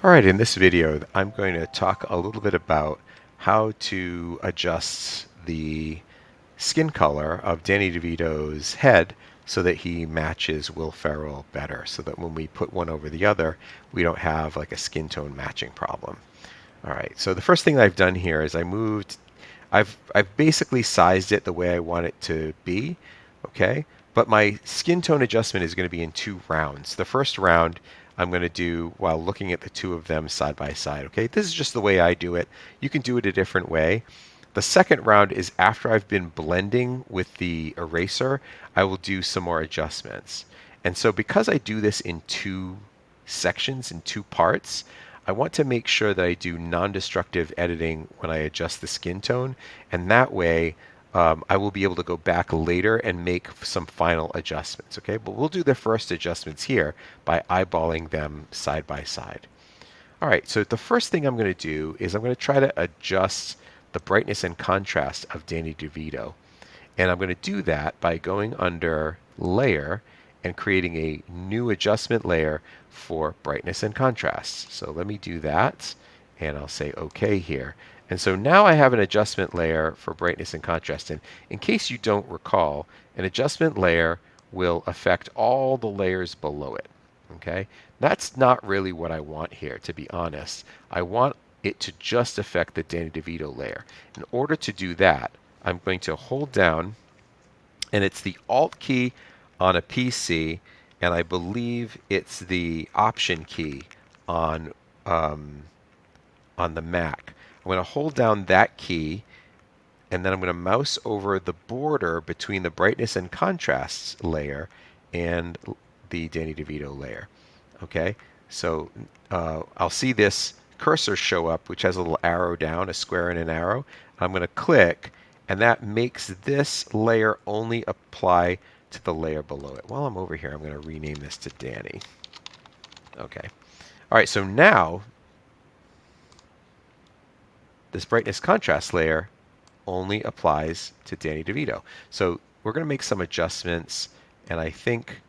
Alright, in this video I'm going to talk a little bit about how to adjust the skin color of Danny DeVito's head so that he matches Will Ferrell better, so that when we put one over the other, we don't have like a skin tone matching problem. Alright, so the first thing I've done here is I've basically sized it the way I want it to be, okay? But my skin tone adjustment is going to be in two rounds. The first round I'm going to do while looking at the two of them side by side, okay? This is just the way I do it. You can do it a different way. The second round is after I've been blending with the eraser, I will do some more adjustments. And so because I do this in two sections, in two parts, I want to make sure that I do non-destructive editing when I adjust the skin tone, and that way I will be able to go back later and make some final adjustments. Okay, but we'll do the first adjustments here by eyeballing them side by side. All right, so the first thing I'm going to do is I'm going to try to adjust the brightness and contrast of Danny DeVito. And I'm going to do that by going under Layer and creating a new adjustment layer for brightness and contrast. So let me do that, and I'll say OK here. And so now I have an adjustment layer for brightness and contrast. And in case you don't recall, an adjustment layer will affect all the layers below it. Okay, that's not really what I want here, to be honest. I want it to just affect the Danny DeVito layer. In order to do that, I'm going to hold down, and it's the Alt key on a PC, and I believe it's the Option key on on the Mac. I'm going to hold down that key, and then I'm going to mouse over the border between the brightness and contrasts layer and the Danny DeVito layer. Okay, so I'll see this cursor show up, which has a little arrow down, a square and an arrow. I'm going to click, and that makes this layer only apply to the layer below it. While I'm over here, I'm going to rename this to Danny. Okay. All right, so now this brightness contrast layer only applies to Danny DeVito. So we're going to make some adjustments, and I think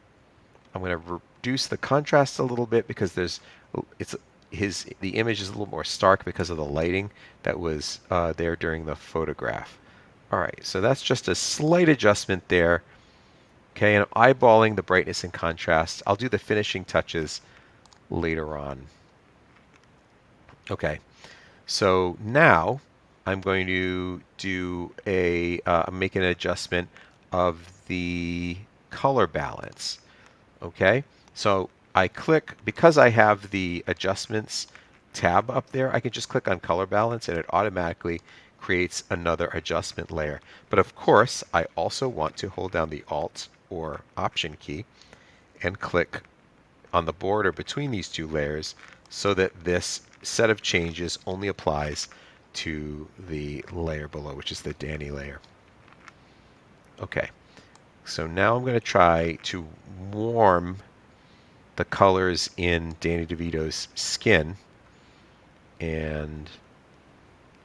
I'm going to reduce the contrast a little bit because the image is a little more stark because of the lighting that was there during the photograph. All right, so that's just a slight adjustment there. Okay, and I'm eyeballing the brightness and contrast. I'll do the finishing touches later on. Okay, so now I'm going to do make an adjustment of the color balance. Okay, so I click, because I have the adjustments tab up there, I can just click on color balance and it automatically creates another adjustment layer. But of course, I also want to hold down the Alt or Option key and click on the border between these two layers so that this set of changes only applies to the layer below, which is the Danny layer. Okay, so now I'm going to try to warm the colors in Danny DeVito's skin. And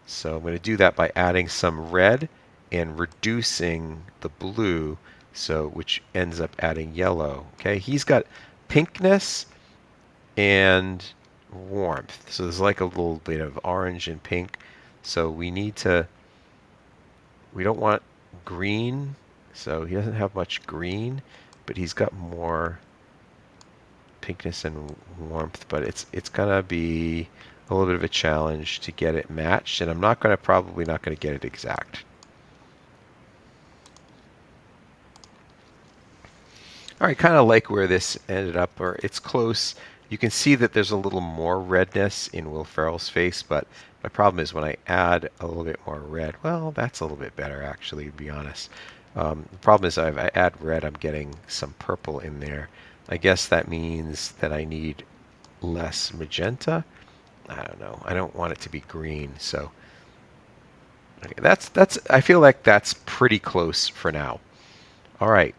so I'm going to do that by adding some red and reducing the blue, so which ends up adding yellow. Okay, he's got pinkness and warmth. So there's like a little bit of orange and pink. So we don't want green. So he doesn't have much green, but he's got more pinkness and warmth, but it's gonna be a little bit of a challenge to get it matched, and I'm probably not gonna get it exact. All right, kind of like where this ended up, or it's close. You can see that there's a little more redness in Will Ferrell's face, but my problem is when I add a little bit more red, well, that's a little bit better actually, to be honest. The problem is if I add red, I'm getting some purple in there. I guess that means that I need less magenta. I don't know. I don't want it to be green, so okay, that's. I feel like that's pretty close for now. All right.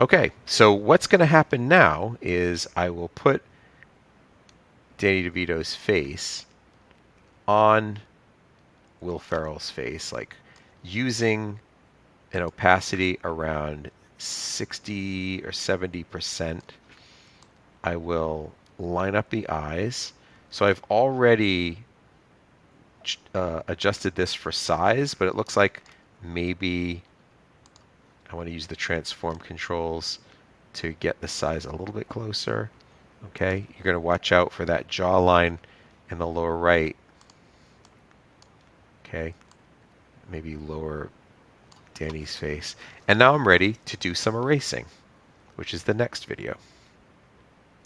Okay, so what's going to happen now is I will put Danny DeVito's face on Will Ferrell's face, like using an opacity around 60 or 70%. I will line up the eyes. So I've already adjusted this for size, but it looks like maybe I want to use the transform controls to get the size a little bit closer. Okay, you're going to watch out for that jawline in the lower right. Okay, maybe lower Danny's face. And now I'm ready to do some erasing, which is the next video.